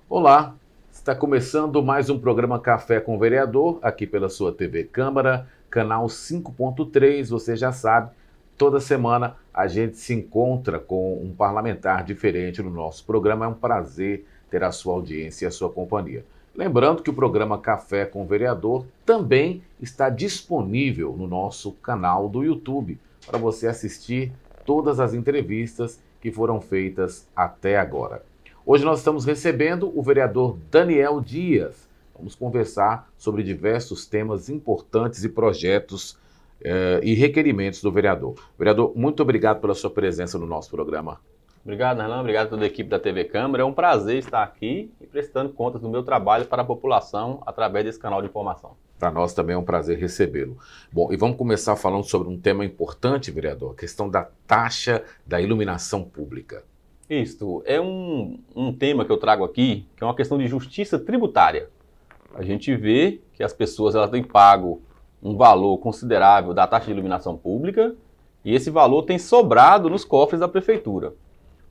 Olá, está começando mais um programa Café com o Vereador, aqui pela sua TV Câmara, canal 5.3, você já sabe, toda semana a gente se encontra com um parlamentar diferente no nosso programa, é um prazer ter a sua audiência e a sua companhia. Lembrando que o programa Café com o Vereador também está disponível no nosso canal do YouTube, para você assistir todas as entrevistas que foram feitas até agora. Hoje nós estamos recebendo o vereador Daniel Dias. Vamos conversar sobre diversos temas importantes e projetos e requerimentos do vereador. Vereador, muito obrigado pela sua presença no nosso programa. Obrigado, Nerlan. Obrigado a toda a equipe da TV Câmara. É um prazer estar aqui e prestando contas do meu trabalho para a população através desse canal de informação. Para nós também é um prazer recebê-lo. Bom, e vamos começar falando sobre um tema importante, vereador, a questão da taxa da iluminação pública. Isto é um tema que eu trago aqui, que é uma questão de justiça tributária. A gente vê que as pessoas elas têm pago um valor considerável da taxa de iluminação pública e esse valor tem sobrado nos cofres da prefeitura.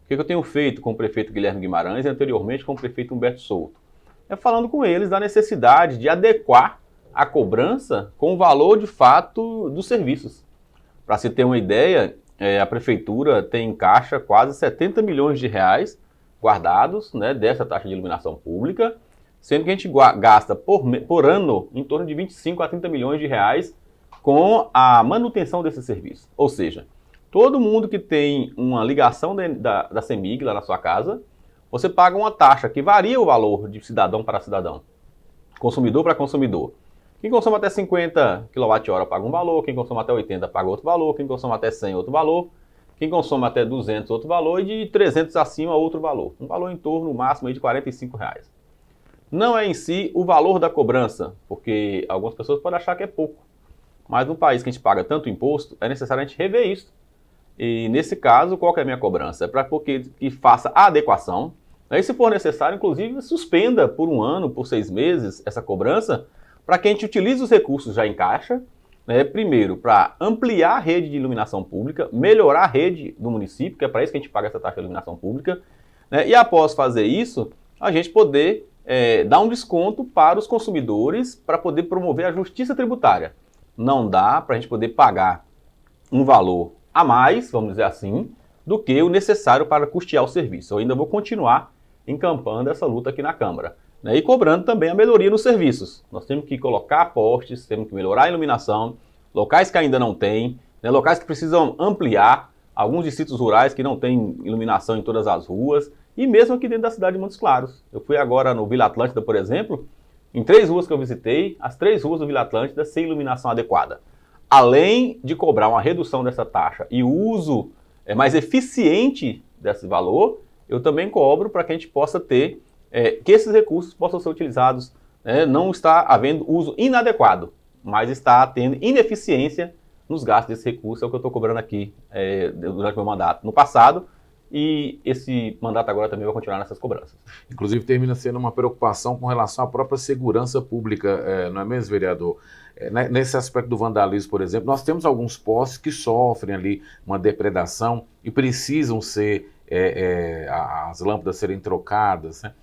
O que eu tenho feito com o prefeito Guilherme Guimarães e anteriormente com o prefeito Humberto Souto? É falando com eles da necessidade de adequar a cobrança com o valor de fato dos serviços. Para se ter uma ideia, a prefeitura tem em caixa quase 70 milhões de reais guardados, né, dessa taxa de iluminação pública, sendo que a gente gasta por ano em torno de 25 a 30 milhões de reais com a manutenção desse serviço. Ou seja, todo mundo que tem uma ligação da CEMIG lá na sua casa, você paga uma taxa que varia o valor de cidadão para cidadão, consumidor para consumidor. Quem consome até 50 kWh paga um valor, quem consome até 80 paga outro valor, quem consome até 100 outro valor, quem consome até 200 outro valor e de 300 acima outro valor. Um valor em torno, no máximo, de R$45. Não é em si o valor da cobrança, porque algumas pessoas podem achar que é pouco. Mas no país que a gente paga tanto imposto, é necessário a gente rever isso. E nesse caso, qual que é a minha cobrança? É para que faça a adequação. E se for necessário, inclusive, suspenda por um ano, por 6 meses, essa cobrança, para que a gente utilize os recursos já em caixa, né, primeiro, para ampliar a rede de iluminação pública, melhorar a rede do município, que é para isso que a gente paga essa taxa de iluminação pública, né, e após fazer isso, a gente poder dar um desconto para os consumidores para poder promover a justiça tributária. Não dá para a gente poder pagar um valor a mais, vamos dizer assim, do que o necessário para custear o serviço. Eu ainda vou continuar encampando essa luta aqui na Câmara. E cobrando também a melhoria nos serviços. Nós temos que colocar postes, temos que melhorar a iluminação, locais que ainda não tem, né, locais que precisam ampliar, alguns distritos rurais que não têm iluminação em todas as ruas, e mesmo aqui dentro da cidade de Montes Claros. Eu fui agora no Vila Atlântida, por exemplo, em 3 ruas que eu visitei, as 3 ruas do Vila Atlântida sem iluminação adequada. Além de cobrar uma redução dessa taxa e o uso mais eficiente desse valor, eu também cobro para que a gente possa ter que esses recursos possam ser utilizados, não está havendo uso inadequado, mas está tendo ineficiência nos gastos desse recurso, é o que eu estou cobrando aqui durante o meu mandato no passado, e esse mandato agora também vai continuar nessas cobranças. Inclusive termina sendo uma preocupação com relação à própria segurança pública, não é mesmo, vereador? Nesse aspecto do vandalismo, por exemplo, nós temos alguns postes que sofrem ali uma depredação e precisam ser as lâmpadas serem trocadas, né?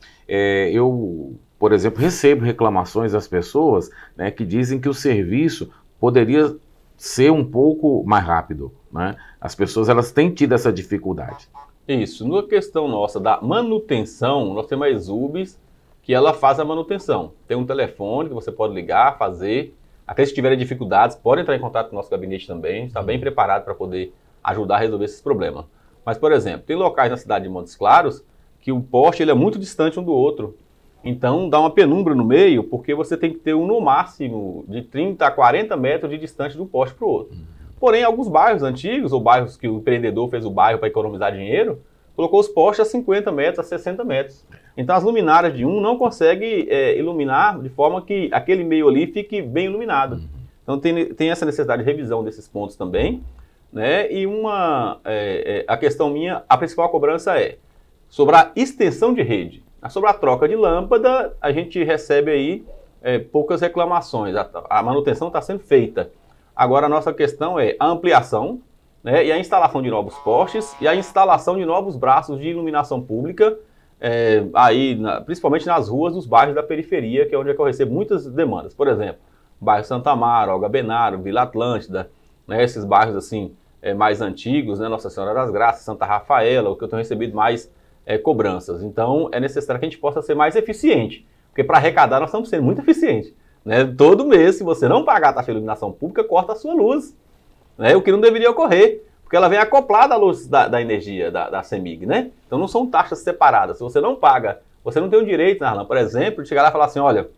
Eu, por exemplo, recebo reclamações das pessoas, né, que dizem que o serviço poderia ser um pouco mais rápido, né? As pessoas elas têm tido essa dificuldade. Isso, na questão nossa da manutenção, nós temos as UBS que ela faz a manutenção. Tem um telefone que você pode ligar, fazer. Aqueles que tiverem dificuldades podem entrar em contato com o nosso gabinete também, a gente está bem preparado para poder ajudar a resolver esses problemas. Mas, por exemplo, tem locais na cidade de Montes Claros que o poste ele é muito distante um do outro. Então, dá uma penumbra no meio, porque você tem que ter no máximo de 30 a 40 metros de distância de um poste para o outro. Porém, alguns bairros antigos, ou bairros que o empreendedor fez o bairro para economizar dinheiro, colocou os postes a 50 metros, a 60 metros. Então, as luminárias de um não conseguem iluminar de forma que aquele meio ali fique bem iluminado. Então, tem essa necessidade de revisão desses pontos também, né? E a questão minha, a principal cobrança é sobre a extensão de rede. Sobre a troca de lâmpada, a gente recebe aí poucas reclamações. A manutenção está sendo feita. Agora, a nossa questão é a ampliação, né, e a instalação de novos postes e a instalação de novos braços de iluminação pública, principalmente nas ruas dos bairros da periferia, que é onde eu recebo muitas demandas. Por exemplo, bairro Santa Amaro, Olga Benário, Vila Atlântida, né, esses bairros assim mais antigos, né, Nossa Senhora das Graças, Santa Rafaela, o que eu tenho recebido mais cobranças. Então é necessário que a gente possa ser mais eficiente, porque para arrecadar nós estamos sendo muito eficientes. Né? Todo mês, se você não pagar a taxa de iluminação pública, corta a sua luz, né? O que não deveria ocorrer, porque ela vem acoplada à luz da energia da CEMIG, né? Então não são taxas separadas. Se você não paga, você não tem o direito, Narlan, por exemplo, de chegar lá e falar assim, olha,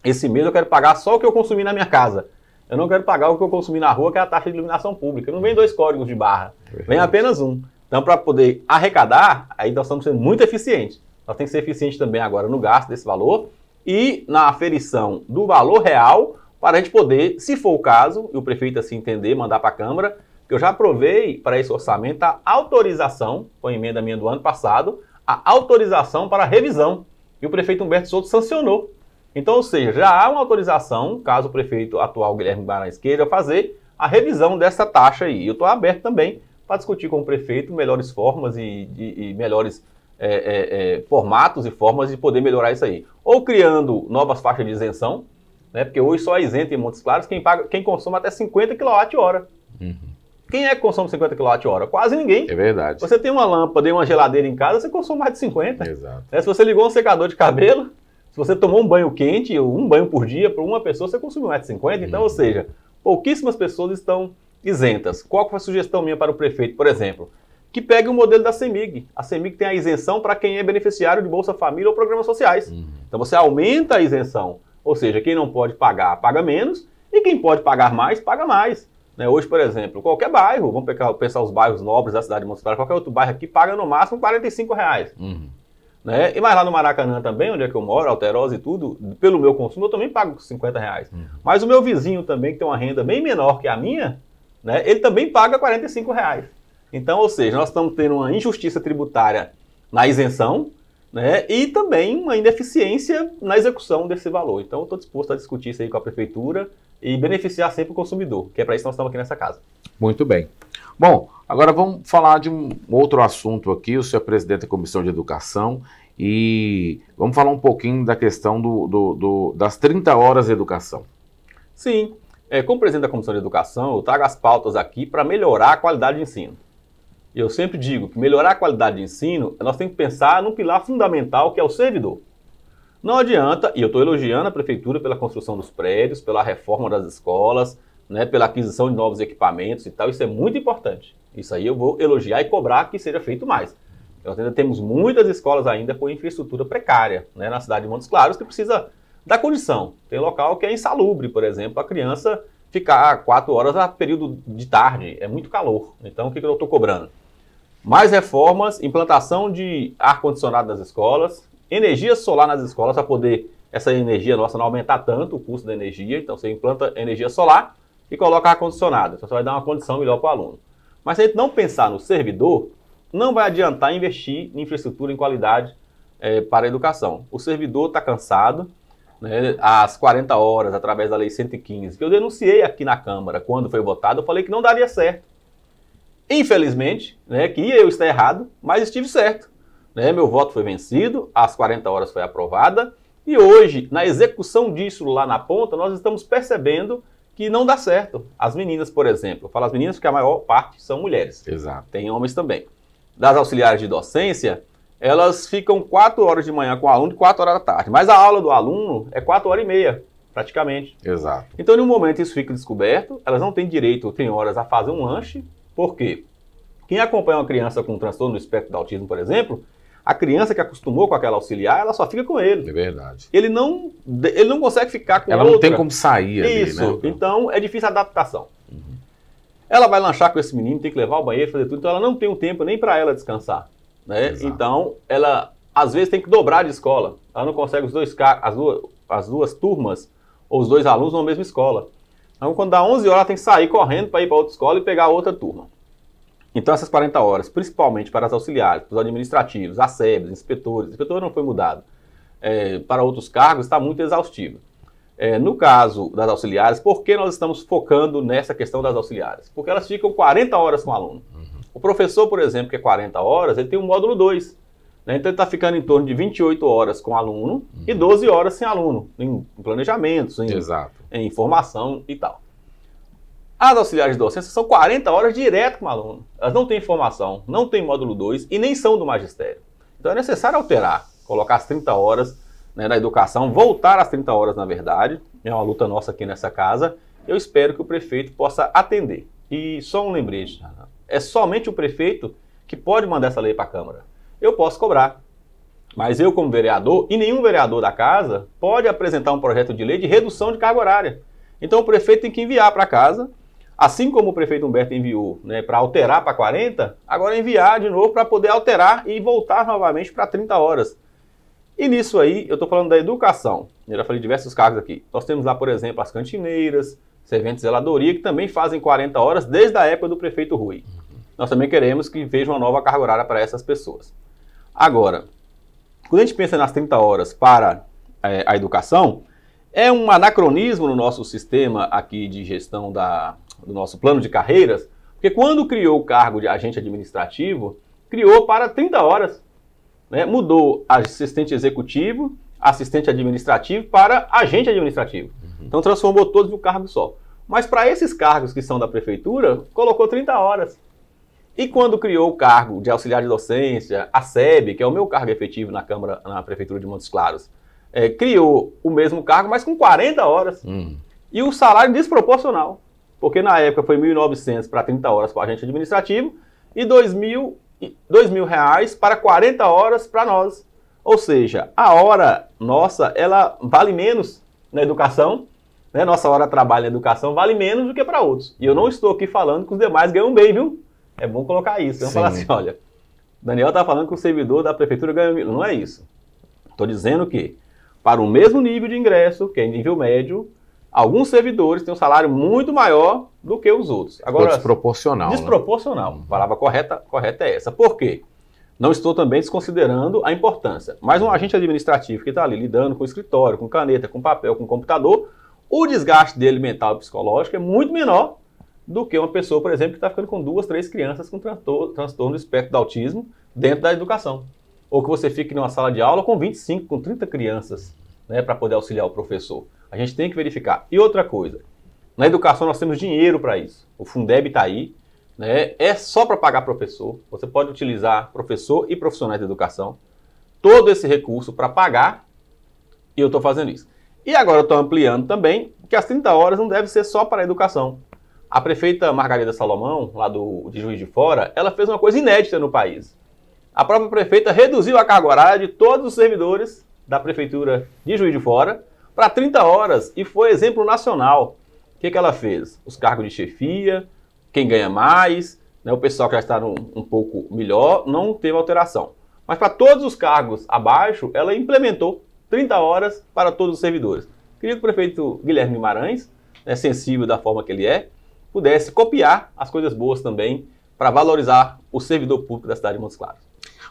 esse mês eu quero pagar só o que eu consumi na minha casa. Eu não quero pagar o que eu consumi na rua, que é a taxa de iluminação pública. Não vem 2 códigos de barra, vem apenas um. Então, para poder arrecadar, aí nós estamos sendo muito eficientes. Nós temos que ser eficientes também agora no gasto desse valor e na aferição do valor real, para a gente poder, se for o caso, e o prefeito assim entender, mandar para a Câmara, que eu já aprovei para esse orçamento a autorização, foi a emenda minha do ano passado, a autorização para revisão. E o prefeito Humberto Souto sancionou. Então, ou seja, já há uma autorização, caso o prefeito atual Guilherme Guimarães queira fazer, a revisão dessa taxa aí. Eu estou aberto também para discutir com o prefeito melhores formas e melhores formatos e formas de poder melhorar isso aí. Ou criando novas faixas de isenção, né, porque hoje só é isento em Montes Claros quem consome até 50 kWh. Uhum. Quem é que consome 50 kWh? Quase ninguém. É verdade. Você tem uma lâmpada e uma geladeira em casa, você consome mais de 50. Exato. Se você ligou um secador de cabelo, se você tomou um banho quente, um banho por dia para uma pessoa, você consumiu mais de 50. Então, ou seja, pouquíssimas pessoas estão isentas. Qual foi a sugestão minha para o prefeito, por exemplo? Que pegue o modelo da CEMIG. A CEMIG tem a isenção para quem é beneficiário de Bolsa Família ou programas sociais. Uhum. Então você aumenta a isenção. Ou seja, quem não pode pagar, paga menos. E quem pode pagar mais, paga mais. Né? Hoje, por exemplo, qualquer bairro, vamos pensar os bairros nobres da cidade de Montes Claros, qualquer outro bairro aqui paga no máximo R$45. Uhum. Né? E mais lá no Maracanã também, onde é que eu moro, Alterosa e tudo, pelo meu consumo eu também pago R$50. Uhum. Mas o meu vizinho também, que tem uma renda bem menor que a minha, né, ele também paga R$45. Então, ou seja, nós estamos tendo uma injustiça tributária na isenção, né, e também uma ineficiência na execução desse valor. Então, eu estou disposto a discutir isso aí com a prefeitura e beneficiar sempre o consumidor, que é para isso que nós estamos aqui nessa casa. Muito bem. Bom, agora vamos falar de um outro assunto aqui. O senhor é presidente da Comissão de Educação e vamos falar um pouquinho da questão das 30 horas de educação. Sim, como presidente da Comissão de Educação, eu trago as pautas aqui para melhorar a qualidade de ensino. E eu sempre digo que melhorar a qualidade de ensino, nós temos que pensar num pilar fundamental que é o servidor. Não adianta, e eu estou elogiando a prefeitura pela construção dos prédios, pela reforma das escolas, né, pela aquisição de novos equipamentos e tal, isso é muito importante. Isso aí eu vou elogiar e cobrar que seja feito mais. Nós ainda temos muitas escolas ainda com infraestrutura precária, né, na cidade de Montes Claros, que precisa da condição. Tem local que é insalubre, por exemplo, a criança ficar 4 horas a período de tarde, é muito calor. Então o que eu estou cobrando? Mais reformas, implantação de ar-condicionado nas escolas, energia solar nas escolas para poder essa energia nossa não aumentar tanto o custo da energia. Então você implanta energia solar e coloca ar-condicionado. Então você vai dar uma condição melhor para o aluno. Mas se a gente não pensar no servidor, não vai adiantar investir em infraestrutura em qualidade para a educação. O servidor está cansado, né, às 40 horas, através da Lei 115, que eu denunciei aqui na Câmara quando foi votado, eu falei que não daria certo. Infelizmente, né, que eu estar errado, mas estive certo. Né, meu voto foi vencido, às 40 horas foi aprovada, e hoje, na execução disso lá na ponta, nós estamos percebendo que não dá certo. As meninas, por exemplo, eu falo as meninas porque a maior parte são mulheres. Exato. Tem homens também. Das auxiliares de docência, elas ficam 4 horas de manhã com o aluno e 4 horas da tarde. Mas a aula do aluno é 4 horas e meia, praticamente. Exato. Então, em um momento, isso fica descoberto. Elas não têm direito, tem horas, a fazer um lanche. Por quê? Quem acompanha uma criança com transtorno do espectro do autismo, por exemplo, a criança que acostumou com aquela auxiliar, ela só fica com ele. É verdade. Ele não consegue ficar com ela outra. Não tem como sair ali, isso, né? Então é difícil a adaptação. Uhum. Ela vai lanchar com esse menino, tem que levar ao banheiro, fazer tudo, então ela não tem um tempo nem para ela descansar. Né? Então, ela às vezes tem que dobrar de escola. Ela não consegue as duas turmas ou os 2 alunos na mesma escola. Então, quando dá 11 horas, ela tem que sair correndo para ir para outra escola e pegar outra turma. Então, essas 40 horas, principalmente para as auxiliares, para os administrativos, ASEBs, inspetores não foi mudado, para outros cargos, está muito exaustivo. No caso das auxiliares, por que nós estamos focando nessa questão das auxiliares? Porque elas ficam 40 horas com o aluno. O professor, por exemplo, que é 40 horas, ele tem um módulo 2. Né? Então ele está ficando em torno de 28 horas com o aluno e 12 horas sem aluno, em planejamentos, em formação e tal. As auxiliares de docência são 40 horas direto com o aluno. Elas não têm formação, não têm módulo 2 e nem são do magistério. Então é necessário alterar, colocar as 30 horas, né, da educação, voltar às 30 horas, na verdade. É uma luta nossa aqui nessa casa. Eu espero que o prefeito possa atender. E só um lembrete, é somente o prefeito que pode mandar essa lei para a Câmara. Eu posso cobrar, mas eu como vereador, e nenhum vereador da casa, pode apresentar um projeto de lei de redução de carga horária. Então o prefeito tem que enviar para casa, assim como o prefeito Humberto enviou, né, para alterar para 40, agora enviar de novo para poder alterar e voltar novamente para 30 horas. E nisso aí, eu estou falando da educação. Eu já falei de diversos cargos aqui. Nós temos lá, por exemplo, as cantineiras, serventes de zeladoria, que também fazem 40 horas desde a época do prefeito Rui. Nós também queremos que veja uma nova carga horária para essas pessoas. Agora, quando a gente pensa nas 30 horas para a educação, é um anacronismo no nosso sistema aqui de gestão do nosso plano de carreiras, porque quando criou o cargo de agente administrativo, criou para 30 horas. Né? Mudou assistente executivo, assistente administrativo para agente administrativo. Então transformou todos em um cargo só. Mas para esses cargos que são da prefeitura, colocou 30 horas. E quando criou o cargo de auxiliar de docência, a SEB, que é o meu cargo efetivo na Câmara, na Prefeitura de Montes Claros, criou o mesmo cargo, mas com 40 horas. E o salário desproporcional. Porque na época foi 1.900 para 30 horas para o agente administrativo e R$2.000 para 40 horas para nós. Ou seja, a hora nossa, ela vale menos na educação, né? Nossa hora de trabalho na educação vale menos do que para outros. E eu não estou aqui falando que os demais ganham bem, viu? É bom colocar isso. Vamos falar assim, olha, Daniel está falando que o servidor da prefeitura ganha mil. Não é isso. Estou dizendo que, para o mesmo nível de ingresso, que é nível médio, alguns servidores têm um salário muito maior do que os outros. Agora, desproporcional. Desproporcional. Né? A palavra correta é essa. Por quê? Não estou também desconsiderando a importância. Mas um agente administrativo que está ali lidando com escritório, com caneta, com papel, com computador, o desgaste dele mental e psicológico é muito menor do que uma pessoa, por exemplo, que está ficando com 2, 3 crianças com transtorno do espectro do autismo dentro da educação. Ou que você fique numa sala de aula com 25, com 30 crianças, né, para poder auxiliar o professor. A gente tem que verificar. E outra coisa, na educação nós temos dinheiro para isso. O Fundeb está aí, né, é só para pagar professor. Você pode utilizar professor e profissionais de educação. Todo esse recurso para pagar, e eu estou fazendo isso. E agora eu estou ampliando também que as 30 horas não deve ser só para a educação. A prefeita Margarida Salomão, lá de Juiz de Fora, ela fez uma coisa inédita no país. A própria prefeita reduziu a carga horária de todos os servidores da prefeitura de Juiz de Fora para 30 horas e foi exemplo nacional. O que ela fez? Os cargos de chefia, quem ganha mais, né, o pessoal que já está um pouco melhor, não teve alteração. Mas para todos os cargos abaixo, ela implementou 30 horas para todos os servidores. Queria que o prefeito Guilherme Guimarães, né, sensível da forma que ele é, pudesse copiar as coisas boas também para valorizar o servidor público da cidade de Montes Claros.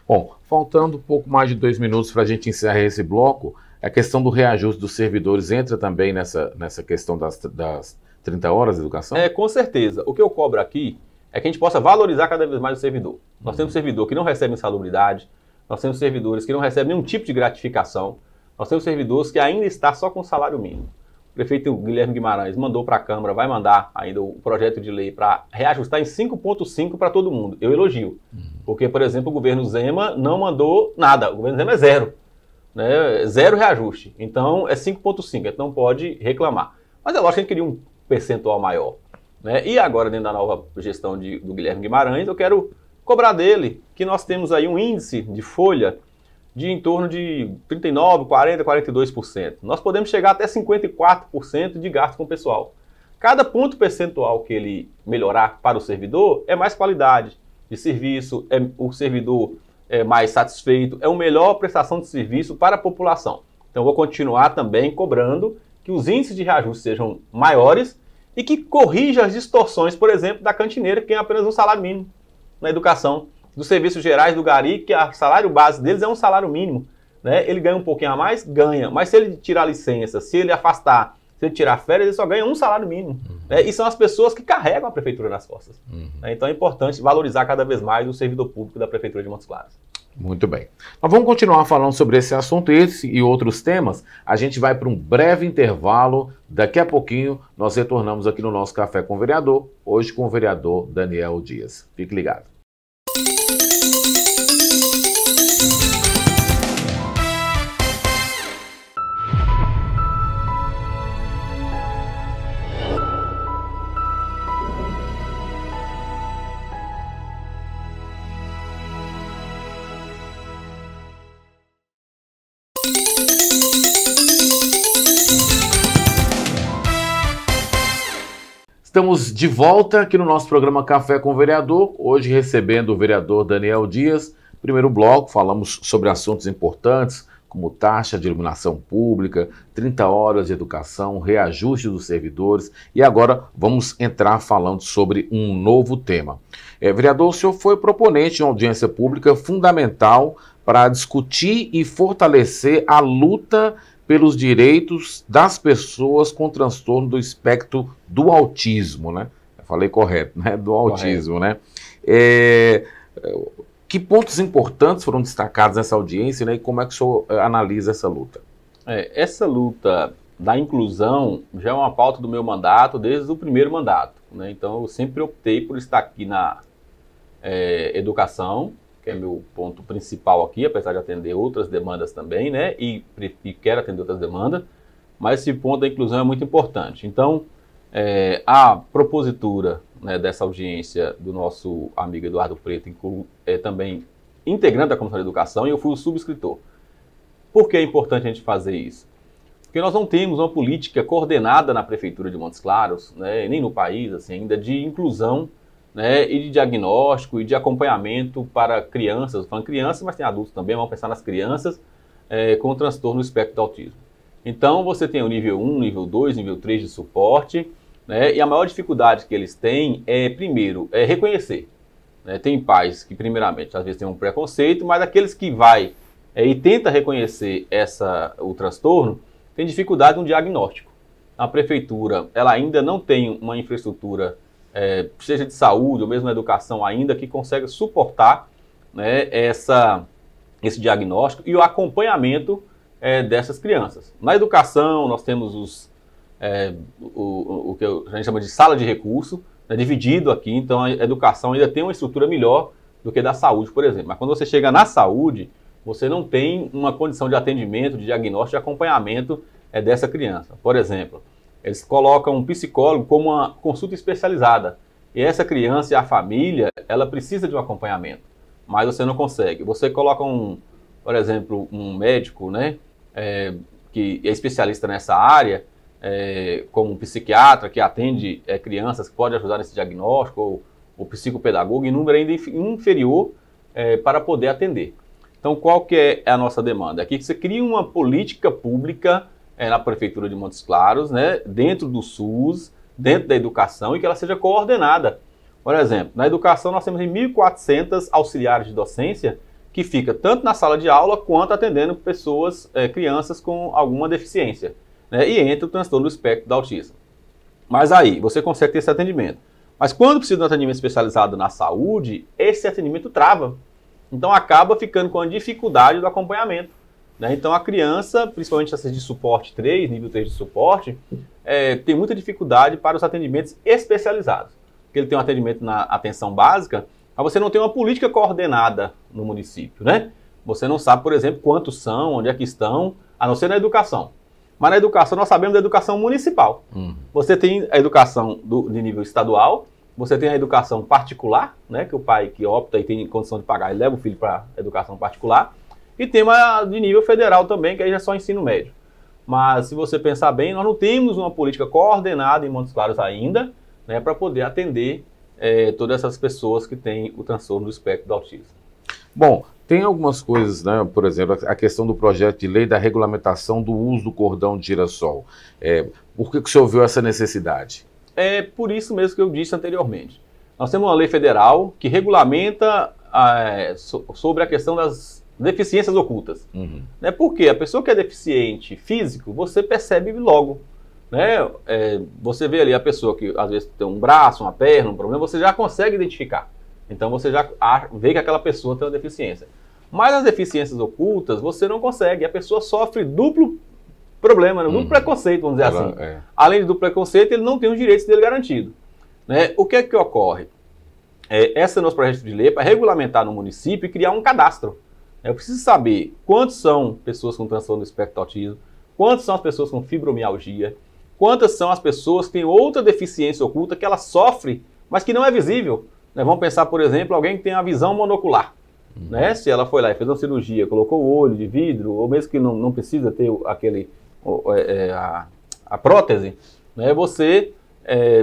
Bom, faltando um pouco mais de 2 minutos para a gente encerrar esse bloco, a questão do reajuste dos servidores entra também nessa questão das 30 horas de educação? Com certeza. O que eu cobro aqui é que a gente possa valorizar cada vez mais o servidor. Nós temos servidor que não recebe insalubridade, nós temos servidores que não recebem nenhum tipo de gratificação, nós temos servidores que ainda está só com salário mínimo. O prefeito Guilherme Guimarães mandou para a Câmara, vai mandar ainda o projeto de lei para reajustar em 5,5 para todo mundo. Eu elogio. Porque, por exemplo, o governo Zema não mandou nada. O governo Zema é zero. Né? Zero reajuste. Então, é 5,5. Então, pode reclamar. Mas é lógico que a gente queria um percentual maior. Né? E agora, dentro da nova gestão do Guilherme Guimarães, eu quero cobrar dele que nós temos aí um índice de folha de em torno de 39%, 40%, 42%. Nós podemos chegar até 54% de gasto com o pessoal. Cada ponto percentual que ele melhorar para o servidor é mais qualidade de serviço, o servidor é mais satisfeito, é uma melhor prestação de serviço para a população. Então eu vou continuar também cobrando que os índices de reajuste sejam maiores e que corrija as distorções, por exemplo, da cantineira, que tem apenas um salário mínimo na educação. Dos serviços gerais do Gari, que o salário base deles é um salário mínimo. né, ele ganha um pouquinho a mais? Ganha. Mas se ele tirar licença, se ele afastar, se ele tirar férias, ele só ganha um salário mínimo. Né? E são as pessoas que carregam a prefeitura nas costas. Né? Então é importante valorizar cada vez mais o servidor público da Prefeitura de Montes Claros. Muito bem. Nós vamos continuar falando sobre esse assunto, esse e outros temas. A gente vai para um breve intervalo. Daqui a pouquinho nós retornamos aqui no nosso Café com o Vereador, hoje com o vereador Daniel Dias. Fique ligado. Estamos de volta aqui no nosso programa Café com o Vereador, hoje recebendo o vereador Daniel Dias. Primeiro bloco, falamos sobre assuntos importantes, como taxa de iluminação pública, 30 horas de educação, reajuste dos servidores, e agora vamos entrar falando sobre um novo tema. Vereador, o senhor foi proponente de uma audiência pública fundamental para discutir e fortalecer a luta pelos direitos das pessoas com transtorno do espectro do autismo, né? Eu falei correto, né? Do autismo, correto. Né? Que pontos importantes foram destacados nessa audiência, né? E como é que o senhor analisa essa luta? Essa luta da inclusão já é uma pauta do meu mandato desde o primeiro mandato, né? Então eu sempre optei por estar aqui na educação, que é meu ponto principal aqui, apesar de atender outras demandas também, né? E quero atender outras demandas, mas esse ponto da inclusão é muito importante. Então, a propositura, né, dessa audiência do nosso amigo Eduardo Preto é também integrante da Comissão de Educação, e eu fui o subscritor. Por que é importante a gente fazer isso? Porque nós não temos uma política coordenada na Prefeitura de Montes Claros, né, nem no país assim, ainda, de inclusão, né, e de diagnóstico e de acompanhamento para crianças, falando crianças, mas tem adultos também, vamos pensar nas crianças com transtorno do espectro do autismo. Então você tem o nível 1, nível 2, nível 3 de suporte, né, e a maior dificuldade que eles têm primeiro, reconhecer. Né? Tem pais que, primeiramente, às vezes tem um preconceito, mas aqueles que vai e tenta reconhecer o transtorno, tem dificuldade no diagnóstico. A Prefeitura, ela ainda não tem uma infraestrutura seja de saúde ou mesmo na educação ainda, que consegue suportar, né, esse diagnóstico e o acompanhamento dessas crianças. Na educação, nós temos o que a gente chama de sala de recurso, né, dividido aqui, então a educação ainda tem uma estrutura melhor do que da saúde, por exemplo. Mas quando você chega na saúde, você não tem uma condição de atendimento, de diagnóstico, de acompanhamento dessa criança. Por exemplo, eles colocam um psicólogo como uma consulta especializada. E essa criança e a família, ela precisa de um acompanhamento, mas você não consegue. Você coloca por exemplo, um médico, né, que é especialista nessa área, como um psiquiatra que atende crianças, que pode ajudar nesse diagnóstico, ou o psicopedagogo, em número ainda inferior para poder atender. Então, qual que é a nossa demanda? Aqui que você cria uma política pública na Prefeitura de Montes Claros, né, dentro do SUS, dentro da educação, e que ela seja coordenada. Por exemplo, na educação nós temos 1.400 auxiliares de docência que fica tanto na sala de aula quanto atendendo pessoas, crianças com alguma deficiência, né, e entra o transtorno do espectro do autismo. Mas aí, você consegue ter esse atendimento. Mas quando precisa de um atendimento especializado na saúde, esse atendimento trava. Então acaba ficando com a dificuldade do acompanhamento. Né? Então a criança, principalmente essas de suporte 3, nível 3 de suporte, tem muita dificuldade para os atendimentos especializados. Porque ele tem um atendimento na atenção básica, mas você não tem uma política coordenada no município. Né? Você não sabe, por exemplo, quantos são, onde é que estão, a não ser na educação. Mas na educação nós sabemos da educação municipal. Você tem a educação de nível estadual, você tem a educação particular, né, que o pai que opta e tem condição de pagar, ele leva o filho para a educação particular, e tem uma de nível federal também, que aí já é só ensino médio. Mas se você pensar bem, nós não temos uma política coordenada em Montes Claros ainda, né, para poder atender todas essas pessoas que têm o transtorno do espectro do autismo. Bom, tem algumas coisas, né? Por exemplo, a questão do projeto de lei da regulamentação do uso do cordão de girassol. Por que o senhor viu essa necessidade? É por isso mesmo que eu disse anteriormente. Nós temos uma lei federal que regulamenta sobre a questão das deficiências ocultas. Né? Porque a pessoa que é deficiente físico, você percebe logo. Né? Você vê ali a pessoa que às vezes tem um braço, uma perna, um problema, você já consegue identificar. Então você já vê que aquela pessoa tem uma deficiência. Mas as deficiências ocultas, você não consegue. A pessoa sofre duplo problema, né? Duplo preconceito, vamos dizer assim. Além do preconceito, ele não tem os direitos dele garantidos. Né? O que é que ocorre? Esse é o nosso projeto de lei para regulamentar no município e criar um cadastro. Eu preciso saber quantos são pessoas com transtorno do espectro do autismo, quantas são as pessoas com fibromialgia, quantas são as pessoas que têm outra deficiência oculta que ela sofre, mas que não é visível. Né? Vamos pensar, por exemplo, alguém que tem a visão monocular. Né? Se ela foi lá e fez uma cirurgia, colocou o olho de vidro, ou mesmo que não precisa ter a prótese, né? Você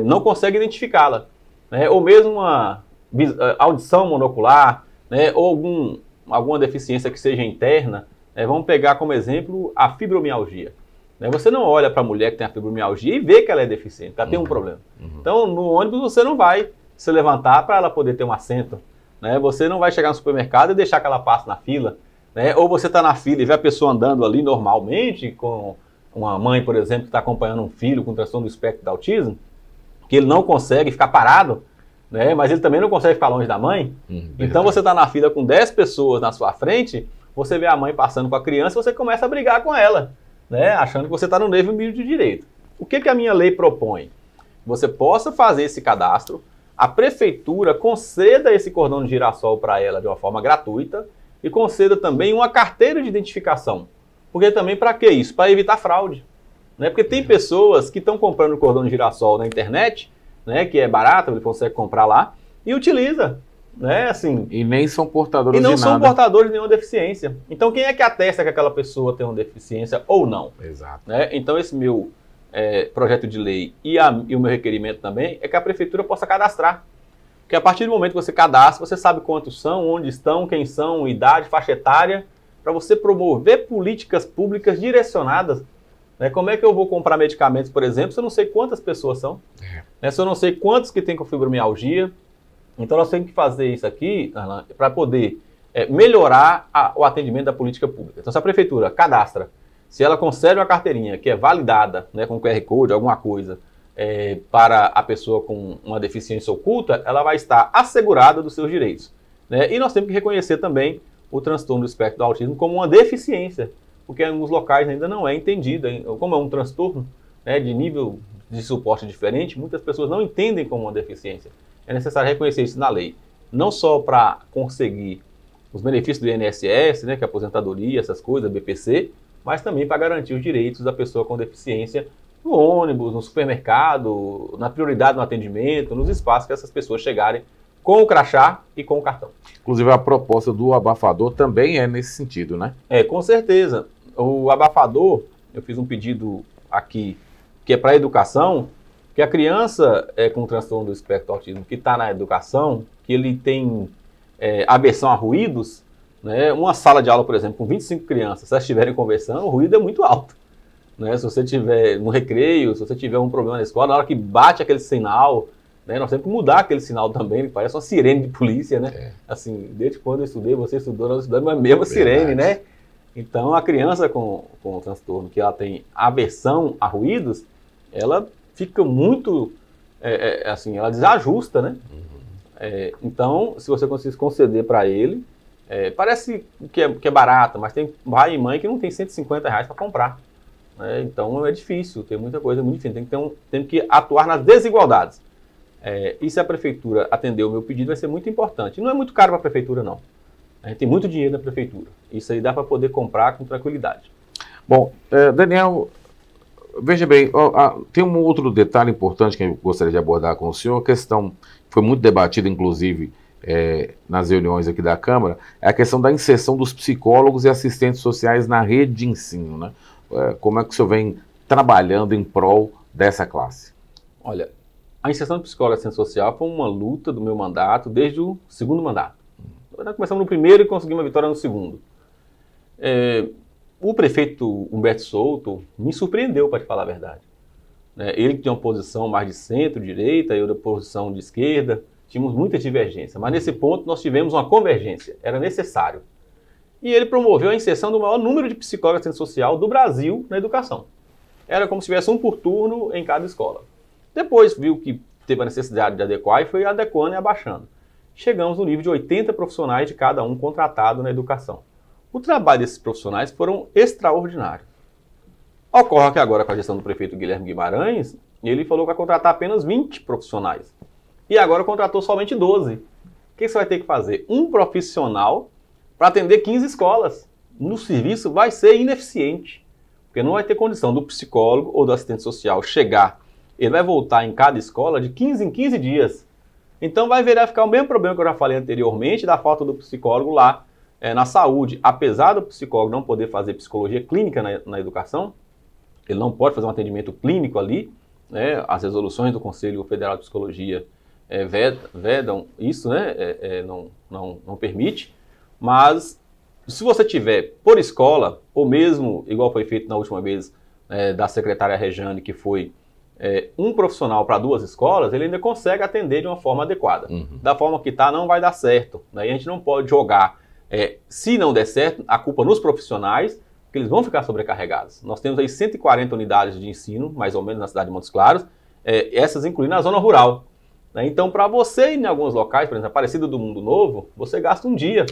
não consegue identificá-la. Né? Ou mesmo uma audição monocular, né? Ou alguma deficiência que seja interna. Vamos pegar como exemplo a fibromialgia. Né? Você não olha para a mulher que tem a fibromialgia e vê que ela é deficiente, que ela tem um problema. Então, no ônibus você não vai se levantar para ela poder ter um assento. Né? Você não vai chegar no supermercado e deixar que ela passe na fila. Né? Ou você está na fila e vê a pessoa andando ali normalmente, com uma mãe, por exemplo, que está acompanhando um filho com transtorno do espectro do autismo, que ele não consegue ficar parado, né? Mas ele também não consegue ficar longe da mãe. Então você está na fila com 10 pessoas na sua frente, você vê a mãe passando com a criança e você começa a brigar com ela, né? Achando que você está no nível mínimo de direito. O que a minha lei propõe? Você possa fazer esse cadastro, a prefeitura conceda esse cordão de girassol para ela de uma forma gratuita e conceda também uma carteira de identificação. Porque também para que isso? Para evitar fraude. Né? Porque tem pessoas que estão comprando cordão de girassol na internet, né, que é barato, ele consegue comprar lá, e utiliza. Né, assim, e nem são portadores de nada. E não são portadores de nenhuma deficiência. Então quem é que atesta que aquela pessoa tem uma deficiência ou não? Exato. Né? Então esse meu projeto de lei e o meu requerimento também é que a prefeitura possa cadastrar. Porque a partir do momento que você cadastra, você sabe quantos são, onde estão, quem são, idade, faixa etária, para você promover políticas públicas direcionadas. Né? Como é que eu vou comprar medicamentos, por exemplo, se eu não sei quantas pessoas são? Né? Se eu não sei quantos que têm com fibromialgia? Então nós temos que fazer isso aqui para poder melhorar o atendimento da política pública. Então se a prefeitura cadastra, se ela concede uma carteirinha que é validada, né, com QR Code, alguma coisa, para a pessoa com uma deficiência oculta, ela vai estar assegurada dos seus direitos. Né? E nós temos que reconhecer também o transtorno do espectro do autismo como uma deficiência, porque em alguns locais ainda não é entendido. Como é um transtorno, né, de nível de suporte diferente, muitas pessoas não entendem como uma deficiência. É necessário reconhecer isso na lei, não só para conseguir os benefícios do INSS, né, que é a aposentadoria, essas coisas, BPC, mas também para garantir os direitos da pessoa com deficiência no ônibus, no supermercado, na prioridade no atendimento, nos espaços que essas pessoas chegarem com o crachá e com o cartão. Inclusive a proposta do abafador também é nesse sentido, né? Com certeza. O abafador, eu fiz um pedido aqui, que é para a educação, que a criança com transtorno do espectro do autismo que está na educação, que ele tem aversão a ruídos, né? Uma sala de aula, por exemplo, com 25 crianças, se elas estiverem conversando, o ruído é muito alto. Né? Se você tiver no recreio, se você tiver um problema na escola, na hora que bate aquele sinal, né? Nós temos que mudar aquele sinal também, parece uma sirene de polícia, né? Assim, desde quando eu estudei, você estudou, nós estudamos a mesma sirene, né? Então, a criança com transtorno, que ela tem aversão a ruídos, ela fica muito, assim, ela desajusta, né? Então, se você conseguir conceder para ele, parece que é barato, mas tem pai e mãe que não tem R$150 para comprar. Né? Então, é difícil, tem muita coisa muito difícil, tem que atuar nas desigualdades. E se a prefeitura atender o meu pedido, vai ser muito importante. Não é muito caro para a prefeitura, não. A gente tem muito dinheiro na prefeitura. Isso aí dá para poder comprar com tranquilidade. Bom, Daniel, veja bem, tem um outro detalhe importante que eu gostaria de abordar com o senhor, a questão que foi muito debatida, inclusive, nas reuniões aqui da Câmara, é a questão da inserção dos psicólogos e assistentes sociais na rede de ensino, né? Como é que o senhor vem trabalhando em prol dessa classe? Olha, a inserção de psicólogo e assistente social foi uma luta do meu mandato desde o segundo mandato. Nós começamos no primeiro e conseguimos uma vitória no segundo. O prefeito Humberto Souto me surpreendeu, para te falar a verdade. Ele que tinha uma posição mais de centro-direita, eu da posição de esquerda, tínhamos muita divergência. Mas nesse ponto nós tivemos uma convergência, era necessário. e ele promoveu a inserção do maior número de psicólogos de assistente social do Brasil na educação. Era como se tivesse um por turno em cada escola. Depois viu que teve a necessidade de adequar e foi adequando e abaixando. Chegamos no nível de 80 profissionais de cada um contratado na educação. O trabalho desses profissionais foram extraordinários. Ocorre que agora, com a gestão do prefeito Guilherme Guimarães, ele falou que vai contratar apenas 20 profissionais. E agora contratou somente 12. O que você vai ter que fazer? Um profissional para atender 15 escolas. No serviço vai ser ineficiente, porque não vai ter condição do psicólogo ou do assistente social chegar. Ele vai voltar em cada escola de 15 em 15 dias. Então vai verificar o mesmo problema que eu já falei anteriormente da falta do psicólogo lá na saúde. Apesar do psicólogo não poder fazer psicologia clínica na educação, ele não pode fazer um atendimento clínico ali, né? As resoluções do Conselho Federal de Psicologia vedam isso, né? Não permite. Mas se você tiver por escola, ou mesmo, igual foi feito na última vez da secretária Rejane, que foi um profissional para 2 escolas, ele ainda consegue atender de uma forma adequada. Da forma que está, não vai dar certo. Né? E a gente não pode jogar, se não der certo, a culpa nos profissionais, porque eles vão ficar sobrecarregados. Nós temos aí 140 unidades de ensino, mais ou menos, na cidade de Montes Claros, essas incluindo a zona rural. Né? Então, para você ir em alguns locais, por exemplo, Aparecida do Mundo Novo, você gasta um dia,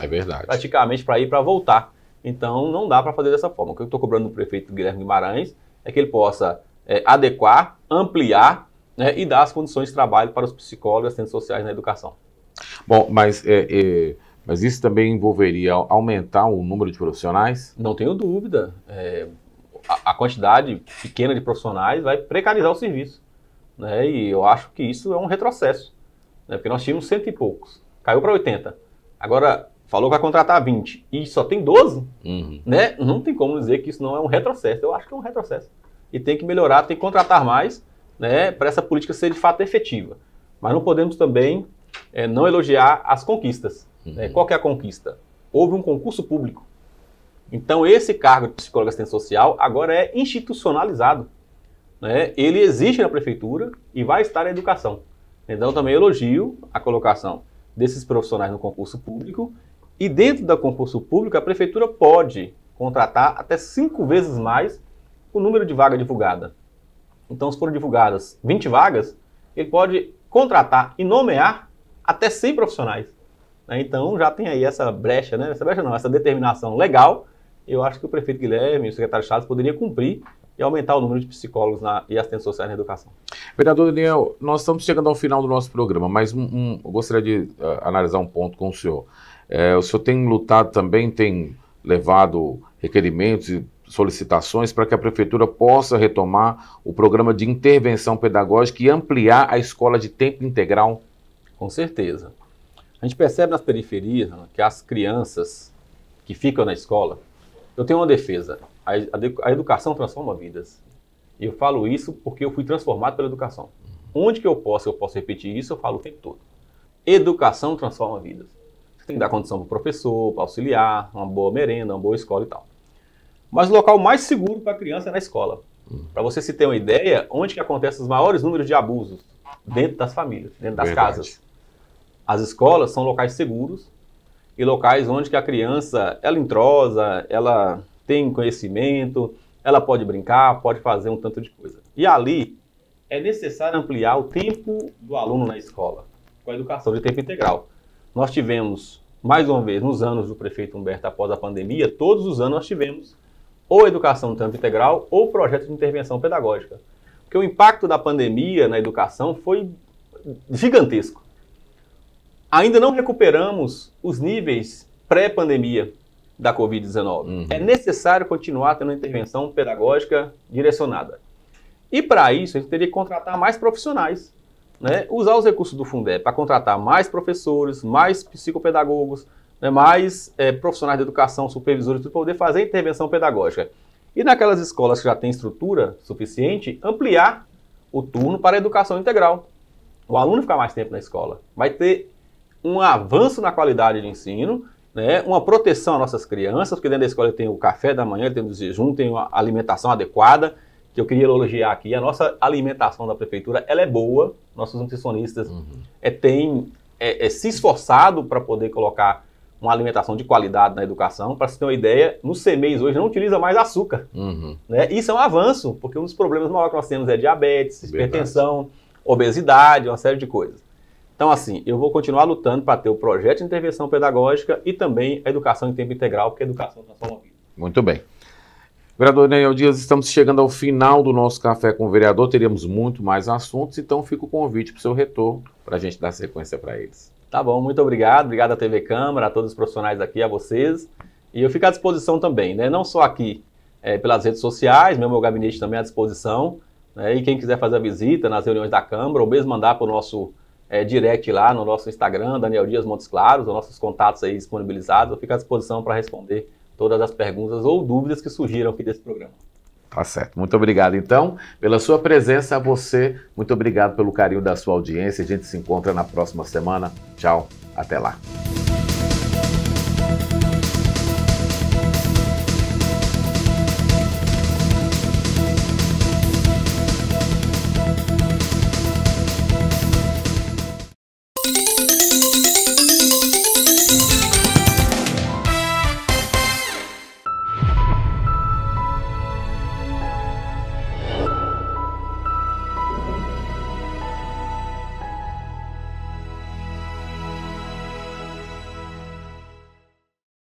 praticamente, para ir e para voltar. Então, não dá para fazer dessa forma. O que eu estou cobrando do prefeito Guilherme Guimarães é que ele possa adequar, ampliar, né, e dar as condições de trabalho para os psicólogos e assistentes sociais na educação. Bom, mas isso também envolveria aumentar o número de profissionais? Não tenho dúvida. A quantidade pequena de profissionais vai precarizar o serviço. Né, e eu acho que isso é um retrocesso. Né, porque nós tínhamos 100 e poucos, caiu para 80. Agora, falou que vai contratar 20 e só tem 12, né, não tem como dizer que isso não é um retrocesso. Eu acho que é um retrocesso. E tem que melhorar, tem que contratar mais, né, para essa política ser de fato efetiva. Mas não podemos também não elogiar as conquistas. Qual que é a conquista? Houve um concurso público. Então esse cargo de psicólogo assistente social agora é institucionalizado. Né? Ele existe na prefeitura e vai estar na educação. Então também elogio a colocação desses profissionais no concurso público. E dentro do concurso público a prefeitura pode contratar até 5 vezes mais o número de vaga divulgada. Então, se forem divulgadas 20 vagas, ele pode contratar e nomear até 100 profissionais. Né? Então, já tem aí essa brecha, né? Essa determinação legal. Eu acho que o prefeito Guilherme e o secretário Chaves poderiam cumprir e aumentar o número de psicólogos e assistentes sociais na educação. Vereador Daniel, nós estamos chegando ao final do nosso programa, mas eu gostaria de analisar um ponto com o senhor. O senhor tem lutado também, tem levado requerimentos e solicitações para que a prefeitura possa retomar o programa de intervenção pedagógica e ampliar a escola de tempo integral? Com certeza. A gente percebe nas periferias que as crianças que ficam na escola, eu tenho uma defesa, a educação transforma vidas. E eu falo isso porque eu fui transformado pela educação. Onde que eu posso repetir isso, eu falo o tempo todo. Educação transforma vidas. Você tem que dar condição para o professor, para auxiliar, uma boa merenda, uma boa escola e tal. Mas o local mais seguro para a criança é na escola. Para você se ter uma ideia, onde que acontecem os maiores números de abusos? Dentro das famílias, dentro das casas. As escolas são locais seguros e locais onde que a criança, ela entrosa, ela tem conhecimento, ela pode brincar, pode fazer um tanto de coisa. E ali é necessário ampliar o tempo do aluno na escola, com a educação de tempo integral. Nós tivemos, mais uma vez, nos anos do prefeito Humberto após a pandemia, todos os anos nós tivemos ou educação de tempo integral ou projeto de intervenção pedagógica. Porque o impacto da pandemia na educação foi gigantesco. Ainda não recuperamos os níveis pré-pandemia da Covid-19. É necessário continuar tendo uma intervenção pedagógica direcionada. E para isso, a gente teria que contratar mais profissionais. Né? Usar os recursos do Fundeb para contratar mais professores, mais psicopedagogos, né? Mais profissionais de educação, supervisores, para poder fazer intervenção pedagógica. E naquelas escolas que já têm estrutura suficiente, ampliar o turno para a educação integral. O aluno ficar mais tempo na escola. Vai ter um avanço na qualidade de ensino, né? Uma proteção às nossas crianças, porque dentro da escola tem o café da manhã, tem o jejum, tem uma alimentação adequada, que eu queria elogiar aqui. A nossa alimentação da prefeitura, ela é boa, nossos nutricionistas têm se esforçado para poder colocar uma alimentação de qualidade na educação. Para você ter uma ideia, nos CMEs hoje não utiliza mais açúcar. Né? Isso é um avanço, porque um dos problemas maiores que nós temos é diabetes, hipertensão, obesidade, uma série de coisas. Então, assim, eu vou continuar lutando para ter o projeto de intervenção pedagógica e também a educação em tempo integral, porque a educação transforma a vida. Muito bem. Vereador Daniel Dias, estamos chegando ao final do nosso Café com o Vereador, teríamos muito mais assuntos, então fica o convite para o seu retorno, para a gente dar sequência para eles. Tá bom, muito obrigado. Obrigado à TV Câmara, a todos os profissionais aqui, a vocês. E eu fico à disposição também, né? Não só aqui pelas redes sociais, meu gabinete também à disposição. Né? E quem quiser fazer a visita nas reuniões da Câmara, ou mesmo mandar para o nosso direct lá no nosso Instagram, Daniel Dias Montes Claros, os nossos contatos aí disponibilizados, eu fico à disposição para responder todas as perguntas ou dúvidas que surgiram aqui desse programa. Tá certo. Muito obrigado, então, pela sua presença. A você, muito obrigado pelo carinho da sua audiência. A gente se encontra na próxima semana. Tchau. Até lá.